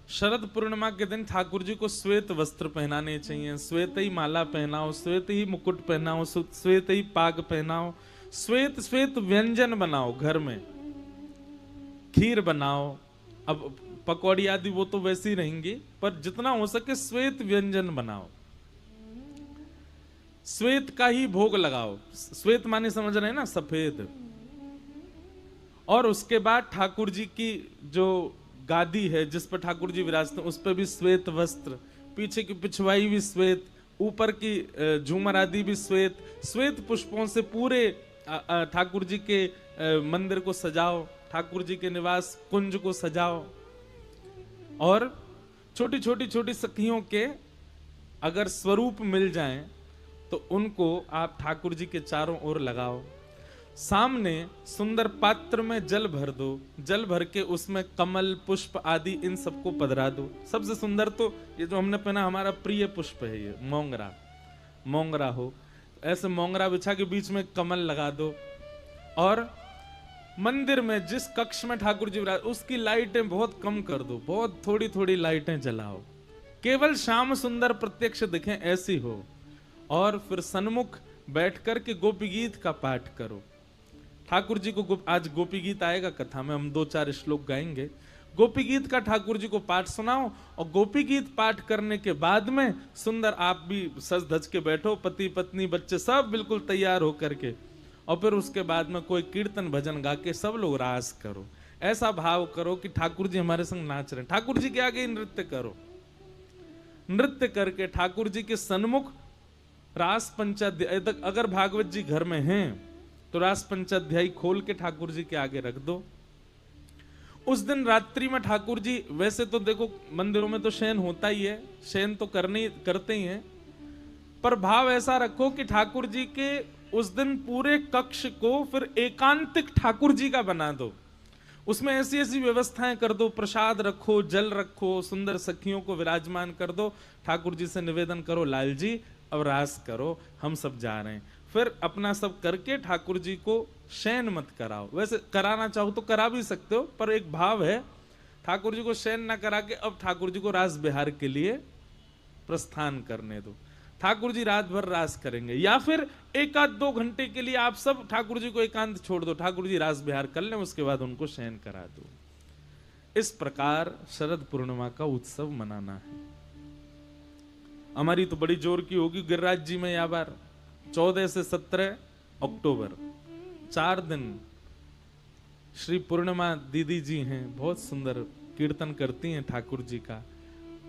शरद पूर्णिमा के दिन ठाकुर जी को श्वेत वस्त्र पहनाने चाहिए, श्वेत ही माला पहनाओ, श्वेत ही मुकुट पहनाओ, श्वेत ही पाग पहनाओ, श्वेत श्वेत व्यंजन बनाओ, घर में खीर बनाओ। अब पकौड़ी आदि वो तो वैसी रहेंगी, पर जितना हो सके श्वेत व्यंजन बनाओ, श्वेत का ही भोग लगाओ। श्वेत माने समझ रहे हैं ना, सफेद। और उसके बाद ठाकुर जी की जो गादी है जिस पर ठाकुर जी विराजते हैं उस पर भी श्वेत वस्त्र, पीछे की पिछवाई भी श्वेत, ऊपर की झूमर आदि भी श्वेत, श्वेत पुष्पों से पूरे ठाकुर जी के मंदिर को सजाओ, ठाकुर जी के निवास कुंज को सजाओ। और छोटी छोटी छोटी सखियों के अगर स्वरूप मिल जाएं तो उनको आप ठाकुर जी के चारों ओर लगाओ। सामने सुंदर पात्र में जल भर दो, जल भर के उसमें कमल पुष्प आदि इन सबको पधरा दो। सबसे सुंदर तो ये जो हमने पहना हमारा प्रिय पुष्प है, ये मोंगरा, मोंगरा हो, ऐसे मोंगरा बिछा के बीच में कमल लगा दो। और मंदिर में जिस कक्ष में ठाकुर जी विराज उसकी लाइटें बहुत कम कर दो, बहुत थोड़ी थोड़ी लाइटें जलाओ, केवल श्याम सुंदर प्रत्यक्ष दिखें ऐसी हो। और फिर सन्मुख बैठ कर के गोपी गीत का पाठ करो। ठाकुर जी को आज गोपी गीत आएगा कथा में, हम 2-4 श्लोक गाएंगे। गोपी गीत का ठाकुर जी को पाठ सुनाओ और गोपी गीत पाठ करने के बाद में सुंदर आप भी सज धज के बैठो, पति पत्नी बच्चे सब बिल्कुल तैयार होकर के, और फिर उसके बाद में कोई कीर्तन भजन गा के सब लोग रास करो। ऐसा भाव करो कि ठाकुर जी हमारे संग नाच रहे हैं, ठाकुर जी के आगे नृत्य करो। नृत्य करके ठाकुर जी के सन्मुख रास पंचाध्याय तक, अगर भागवत जी घर में हैं तो रास पंचाध्यायी खोल के ठाकुर जी के आगे रख दो। उस दिन रात्रि में ठाकुर जी, वैसे तो देखो मंदिरों में तो शयन होता ही है, शयन तो करते ही हैं, पर भाव ऐसा रखो कि ठाकुर जी के उस दिन पूरे कक्ष को फिर एकांतिक ठाकुर जी का बना दो। उसमें ऐसी ऐसी व्यवस्थाएं कर दो, प्रसाद रखो, जल रखो, सुंदर सखियों को विराजमान कर दो। ठाकुर जी से निवेदन करो, लाल जी अब रास करो, हम सब जा रहे हैं। फिर अपना सब करके ठाकुर जी को शयन मत कराओ। वैसे कराना चाहो तो करा भी सकते हो, पर एक भाव है ठाकुर जी को शयन ना करा के अब ठाकुर जी को रास बिहार के लिए प्रस्थान करने दो। ठाकुर जी रात भर रास करेंगे, या फिर 1-2 घंटे के लिए आप सब ठाकुर जी को एकांत छोड़ दो, ठाकुर जी रास बिहार कर लें, उसके बाद उनको शयन करा दो। इस प्रकार शरद पूर्णिमा का उत्सव मनाना है। हमारी तो बड़ी जोर की होगी गिरिराज जी में या बार 14 से 17 अक्टूबर 4 दिन श्री पूर्णिमा दीदी जी हैं, बहुत सुंदर कीर्तन करती हैं ठाकुर जी का,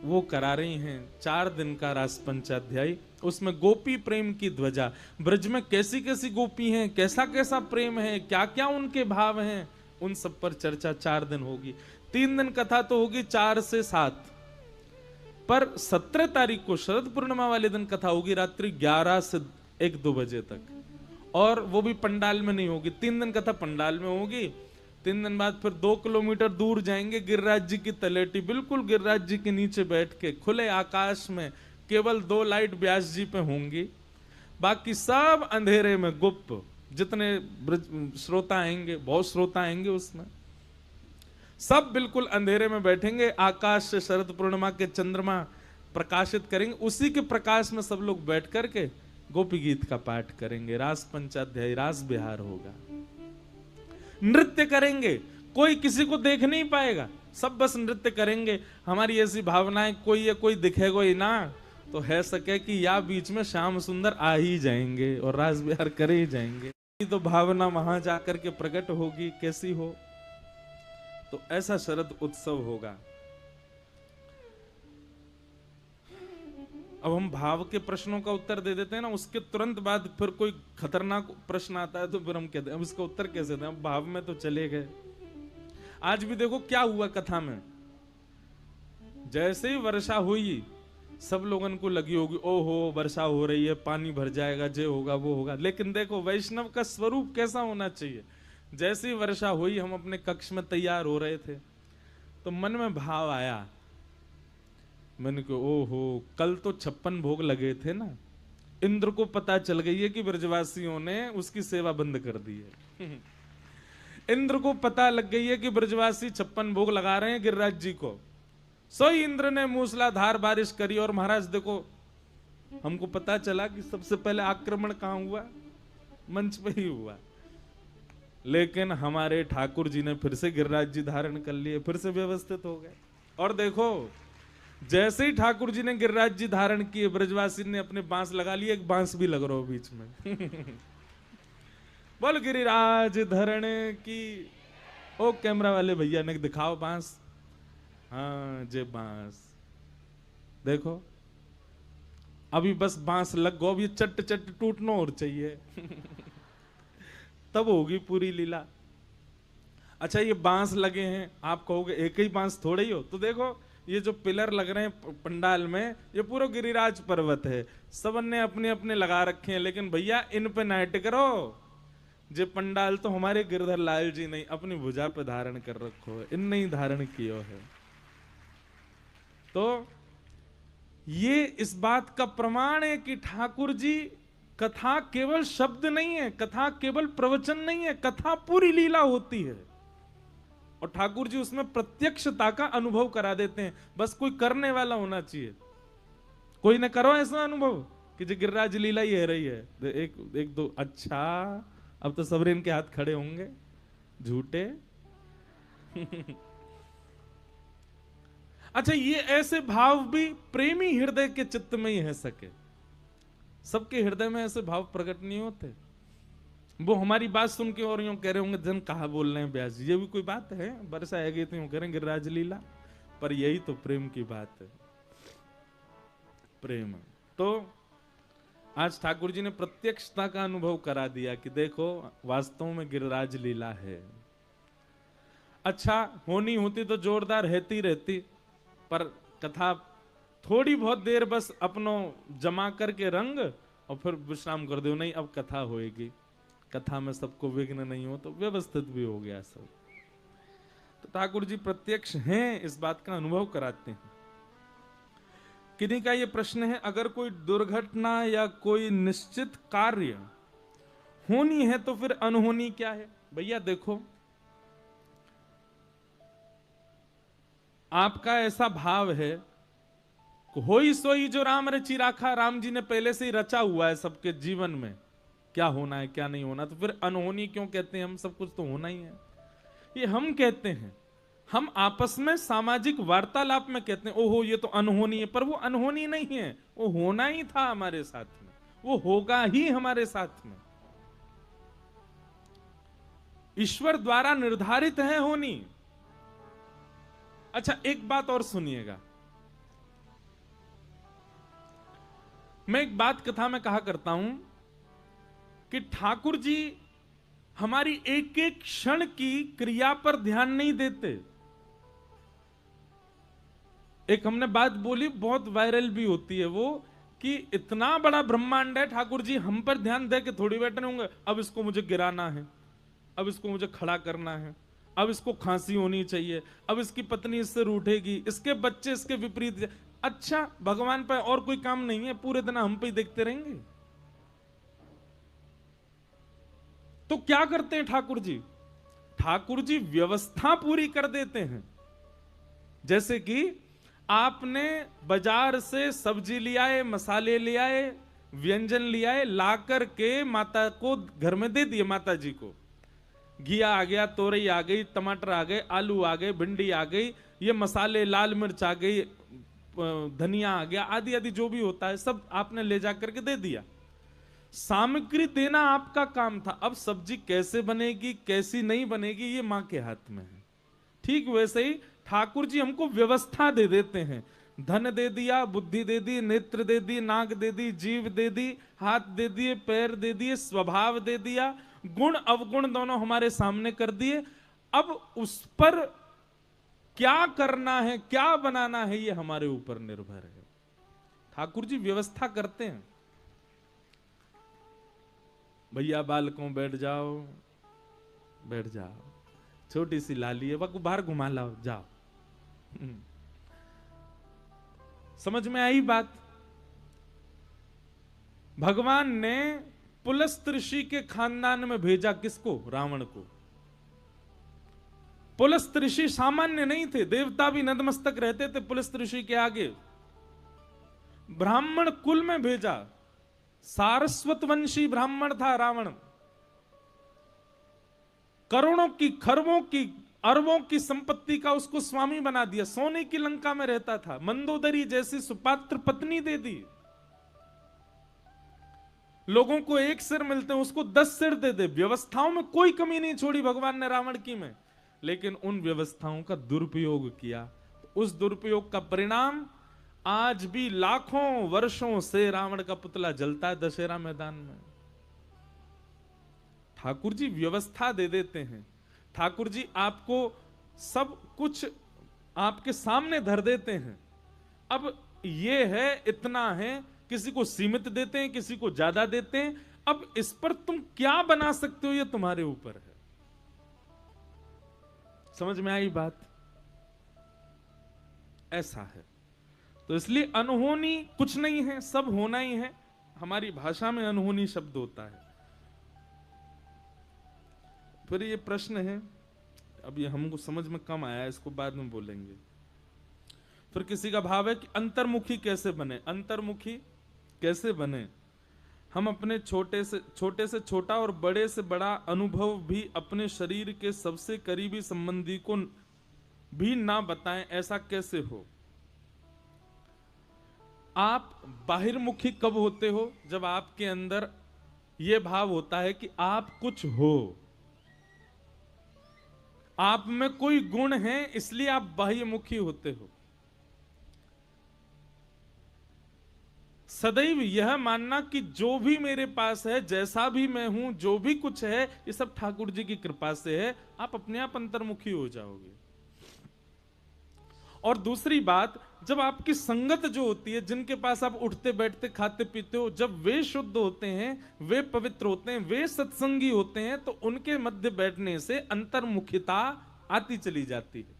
वो करा रही हैं 4 दिन का रास पंचाध्यायी। उसमें गोपी प्रेम की ध्वजा, ब्रज में कैसी कैसी गोपी हैं, कैसा कैसा प्रेम है, क्या क्या उनके भाव हैं, उन सब पर चर्चा 4 दिन होगी। 3 दिन कथा तो होगी 4 से 7, पर 17 तारीख को शरद पूर्णिमा वाले दिन कथा होगी रात्रि 11 से 1-2 बजे तक, और वो भी पंडाल में नहीं होगी। 3 दिन कथा पंडाल में होगी, 3 दिन बाद फिर 2 किलोमीटर दूर जाएंगे गिरिराज जी की तलेटी, बिल्कुल गिरिराज जी के नीचे बैठ के खुले आकाश में, केवल 2 लाइट व्यास जी पे होंगी, बाकी सब अंधेरे में गुप्त। जितने श्रोता आएंगे, बहुत श्रोता आएंगे, उसमें सब बिल्कुल अंधेरे में बैठेंगे, आकाश से शरद पूर्णिमा के चंद्रमा प्रकाशित करेंगे, उसी के प्रकाश में सब लोग बैठ करके गोपी गीत का पाठ करेंगे, रास पंचाध्यायी, रास बिहार होगा, नृत्य करेंगे, कोई किसी को देख नहीं पाएगा, सब बस नृत्य करेंगे। हमारी ऐसी भावनाएं, कोई या कोई दिखेगा ही ना तो है सके कि या बीच में श्याम सुंदर आ ही जाएंगे और रास बिहार करे ही जाएंगे, तो भावना वहां जाकर के प्रकट होगी कैसी हो। तो ऐसा शरद उत्सव होगा। अब हम भाव के प्रश्नों का उत्तर दे देते हैं ना, उसके तुरंत बाद फिर कोई खतरनाक प्रश्न आता है तो फिर हम कहते हैं अब इसका उत्तर कैसे दें, अब भाव में तो चले गए। आज भी देखो क्या हुआ कथा में, जैसे ही वर्षा हुई सब लोगों को लगी होगी ओहो वर्षा हो रही है, पानी भर जाएगा, जे होगा वो होगा। लेकिन देखो वैष्णव का स्वरूप कैसा होना चाहिए। जैसी वर्षा हुई, हम अपने कक्ष में तैयार हो रहे थे तो मन में भाव आया, मैंने कहा ओहो कल तो 56 भोग लगे थे ना, इंद्र को पता चल गई है कि ब्रजवासियों ने उसकी सेवा बंद कर दी है। इंद्र को पता लग गई है कि ब्रजवासी 56 भोग लगा रहे हैं गिरिराज जी को, सो इंद्र ने मूसलाधार बारिश करी। और महाराज देखो, हमको पता चला कि सबसे पहले आक्रमण कहां हुआ? मंच पे ही हुआ। लेकिन हमारे ठाकुर जी ने फिर से गिरिराज जी धारण कर लिए, फिर से व्यवस्थित हो गए। और देखो, जैसे ही ठाकुर जी ने गिरिराज जी धारण किए, ब्रजवासी ने अपने बांस लगा लिए। एक बांस भी लग रहा हो बीच में। बोल गिरिराज धरण की। ओ कैमरा वाले भैया ने दिखाओ बांस। हाँ जे बांस देखो, अभी बस बांस लग गो, अब ये चट चट टूटना और चाहिए। तब होगी पूरी लीला। अच्छा, ये बांस लगे हैं, आप कहोगे एक ही बांस थोड़े ही हो, तो देखो ये जो पिलर लग रहे हैं पंडाल में, ये पूरा गिरिराज पर्वत है। सबन ने अपने अपने लगा रखे हैं, लेकिन भैया इन पे नाइट करो। जे पंडाल तो हमारे गिरधर लाल जी नहीं अपनी भुजा पे धारण कर रखो है, इन नहीं धारण कियो है। तो ये इस बात का प्रमाण है कि ठाकुर जी, कथा केवल शब्द नहीं है, कथा केवल प्रवचन नहीं है, कथा पूरी लीला होती है। और ठाकुर जी उसमें प्रत्यक्षता का अनुभव करा देते हैं। बस कोई करने वाला होना चाहिए। कोई न करो ऐसा अनुभव कि जो गिरिराज लीला ही है रही है। एक दो, अच्छा अब तो सबरीन के हाथ खड़े होंगे झूठे। अच्छा, ये ऐसे भाव भी प्रेमी हृदय के चित्त में ही है सके। सबके हृदय में ऐसे भाव प्रकट नहीं होते। वो हमारी बात सुन के और यूं कह रहे होंगे, जन कहा बोल रहे हैं ब्यास जी, ये भी कोई बात है? बरसा आएगी तो यूं कह रहे हैं गिरिराज लीला। पर यही तो प्रेम की बात है। प्रेम तो आज ठाकुर जी ने प्रत्यक्षता का अनुभव करा दिया कि देखो वास्तव में गिरिराज लीला है। अच्छा, होनी होती तो जोरदार रहती, पर कथा थोड़ी बहुत देर बस अपनो जमा करके रंग और फिर विश्राम कर दो। नहीं, अब कथा होएगी, कथा में सबको विघ्न नहीं हो, तो व्यवस्थित भी हो गया सब। तो ठाकुर जी प्रत्यक्ष हैं, इस बात का अनुभव कराते हैं। किन्हीं का ये प्रश्न है, अगर कोई दुर्घटना या कोई निश्चित कार्य होनी है तो फिर अनहोनी क्या है? भैया देखो, आपका ऐसा भाव है, होई सोई जो राम रची राखा। राम जी ने पहले से ही रचा हुआ है सबके जीवन में क्या होना है क्या नहीं होना, तो फिर अनहोनी क्यों कहते हैं? हम सब कुछ तो होना ही है। ये हम कहते हैं, हम आपस में सामाजिक वार्तालाप में कहते हैं ओहो ये तो अनहोनी है, पर वो अनहोनी नहीं है, वो होना ही था हमारे साथ में, वो होगा ही हमारे साथ में। ईश्वर द्वारा निर्धारित है होनी। अच्छा, एक बात और सुनिएगा। मैं एक बात कथा में कहा करता हूं कि ठाकुर जी हमारी एक एक क्षण की क्रिया पर ध्यान नहीं देते। एक हमने बात बोली, बहुत वायरल भी होती है वो, कि इतना बड़ा ब्रह्मांड है, ठाकुर जी हम पर ध्यान दे के थोड़ी बैठे होंगे। अब इसको मुझे गिराना है, अब इसको मुझे खड़ा करना है, अब इसको खांसी होनी चाहिए, अब इसकी पत्नी इससे रूठेगी, इसके बच्चे इसके विपरीत। अच्छा, भगवान पर और कोई काम नहीं है, पूरे दिन हम पे ही देखते रहेंगे? तो क्या करते हैं ठाकुर जी? ठाकुर जी व्यवस्था पूरी कर देते हैं। जैसे कि आपने बाजार से सब्जी ले आए, मसाले ले आए, व्यंजन ले आए, ला करके माता को घर में दे दिए। माता जी को घिया आ गया, तोरई आ गई, टमाटर आ गए, आलू आ गए, भिंडी आ गई, ये मसाले, लाल मिर्च आ गई, धनिया आ गया, आदि आदि जो भी होता है सब आपने ले जा करके दे दिया। सामग्री देना आपका काम था। अब सब्जी कैसे बनेगी कैसी नहीं बनेगी ये मां के हाथ में है। ठीक वैसे ही ठाकुर जी हमको व्यवस्था दे देते हैं। धन दे दिया, बुद्धि दे दी, नेत्र दे दी, नाक दे दी, जीव दे दी, हाथ दे दिए, पैर दे दिए, स्वभाव दे दिया, गुण अवगुण दोनों हमारे सामने कर दिए। अब उस पर क्या करना है, क्या बनाना है, ये हमारे ऊपर निर्भर है। ठाकुर जी व्यवस्था करते हैं। भैया बालकों बैठ जाओ, बैठ जाओ, छोटी सी लाली है, वह बाहर घुमा लाओ, जाओ। समझ में आई बात? भगवान ने पुलस्त ऋषि के खानदान में भेजा किसको? रावण को। पुलस्त ऋषि सामान्य नहीं थे, देवता भी नतमस्तक रहते थे पुलस्त ऋषि के आगे। ब्राह्मण कुल में भेजा, सारस्वत वंशी ब्राह्मण था रावण। करोड़ों की, खरबों की, अरबों की संपत्ति का उसको स्वामी बना दिया। सोने की लंका में रहता था, मंदोदरी जैसी सुपात्र पत्नी दे दी। लोगों को एक सिर मिलते हैं, उसको 10 सिर दे दे। व्यवस्थाओं में कोई कमी नहीं छोड़ी भगवान ने रावण की में, लेकिन उन व्यवस्थाओं का दुरुपयोग किया। उस दुरुपयोग का परिणाम आज भी लाखों वर्षों से रावण का पुतला जलता है दशहरा मैदान में। ठाकुर जी व्यवस्था दे देते हैं, ठाकुर जी आपको सब कुछ आपके सामने धर देते हैं। अब ये है, इतना है, किसी को सीमित देते हैं, किसी को ज्यादा देते हैं। अब इस पर तुम क्या बना सकते हो, ये तुम्हारे ऊपर है। समझ में आई बात? ऐसा है। तो इसलिए अनहोनी कुछ नहीं है, सब होना ही है। हमारी भाषा में अनहोनी शब्द होता है। फिर ये प्रश्न है, अब ये हमको समझ में कम आया, इसको बाद में बोलेंगे। फिर किसी का भाव है कि अंतर्मुखी कैसे बने। अंतर्मुखी कैसे बने? हम अपने छोटे से छोटा और बड़े से बड़ा अनुभव भी अपने शरीर के सबसे करीबी संबंधी को भी ना बताएं, ऐसा कैसे हो? आप बाहिर्मुखी कब होते हो? जब आपके अंदर यह भाव होता है कि आप कुछ हो, आप में कोई गुण है, इसलिए आप बाह्यमुखी होते हो। सदैव यह मानना कि जो भी मेरे पास है, जैसा भी मैं हूं, जो भी कुछ है, ये सब ठाकुर जी की कृपा से है। आप अपने आप अंतर्मुखी हो जाओगे। और दूसरी बात, जब आपकी संगत जो होती है, जिनके पास आप उठते बैठते खाते पीते हो, जब वे शुद्ध होते हैं, वे पवित्र होते हैं, वे सत्संगी होते हैं, तो उनके मध्य बैठने से अंतर्मुखिता आती चली जाती है।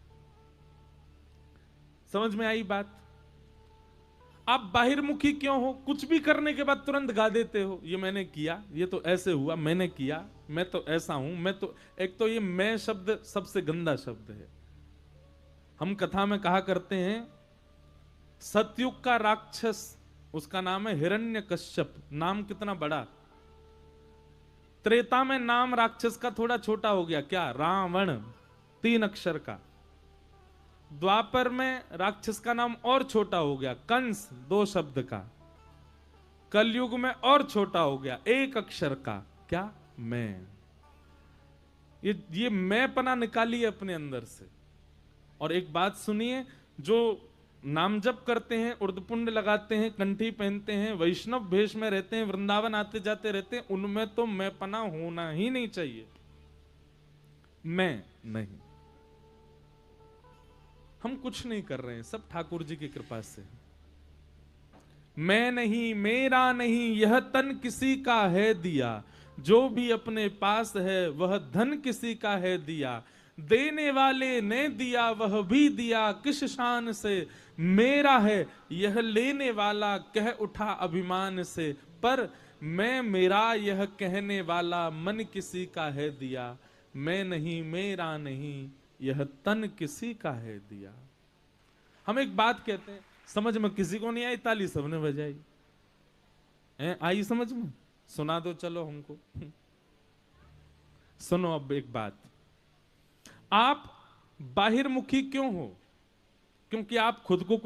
समझ में आई बात? आप बाहिर्मुखी क्यों हो? कुछ भी करने के बाद तुरंत गा देते हो, ये मैंने किया, ये तो ऐसे हुआ, मैंने किया, मैं तो ऐसा हूं, मैं तो। एक तो ये मैं शब्द सबसे गंदा शब्द है। हम कथा में कहा करते हैं, सतयुग का राक्षस, उसका नाम है हिरण्यकश्यप। नाम कितना बड़ा। त्रेता में नाम राक्षस का थोड़ा छोटा हो गया, क्या? रावण, 3 अक्षर का। द्वापर में राक्षस का नाम और छोटा हो गया, कंस, 2 शब्द का। कलयुग में और छोटा हो गया, 1 अक्षर का, क्या? मैं। ये मैं पना निकालिए अपने अंदर से। और एक बात सुनिए, जो नाम जप करते हैं, उर्दपुंड लगाते हैं, कंठी पहनते हैं, वैष्णव भेष में रहते हैं, वृंदावन आते जाते रहते हैं, उनमें तो मैं पना होना ही नहीं चाहिए। मैं नहीं। हम कुछ नहीं कर रहे हैं, सब ठाकुर जी की कृपा से। मैं नहीं, मेरा नहीं, यह तन किसी का है दिया, जो भी अपने पास है वह धन किसी का है दिया। देने वाले ने दिया, वह भी दिया किस शान से। मेरा है यह लेने वाला कह उठा अभिमान से, पर मैं मेरा यह कहने वाला मन किसी का है दिया। मैं नहीं, मेरा नहीं, यह तन किसी का है दिया। हम एक बात कहते हैं, समझ में किसी को नहीं आई, ताली सबने बजाई। आई समझ में? सुना दो चलो हमको। सुनो अब एक बात, आप बाहिर्मुखी क्यों हो? क्योंकि आप खुद को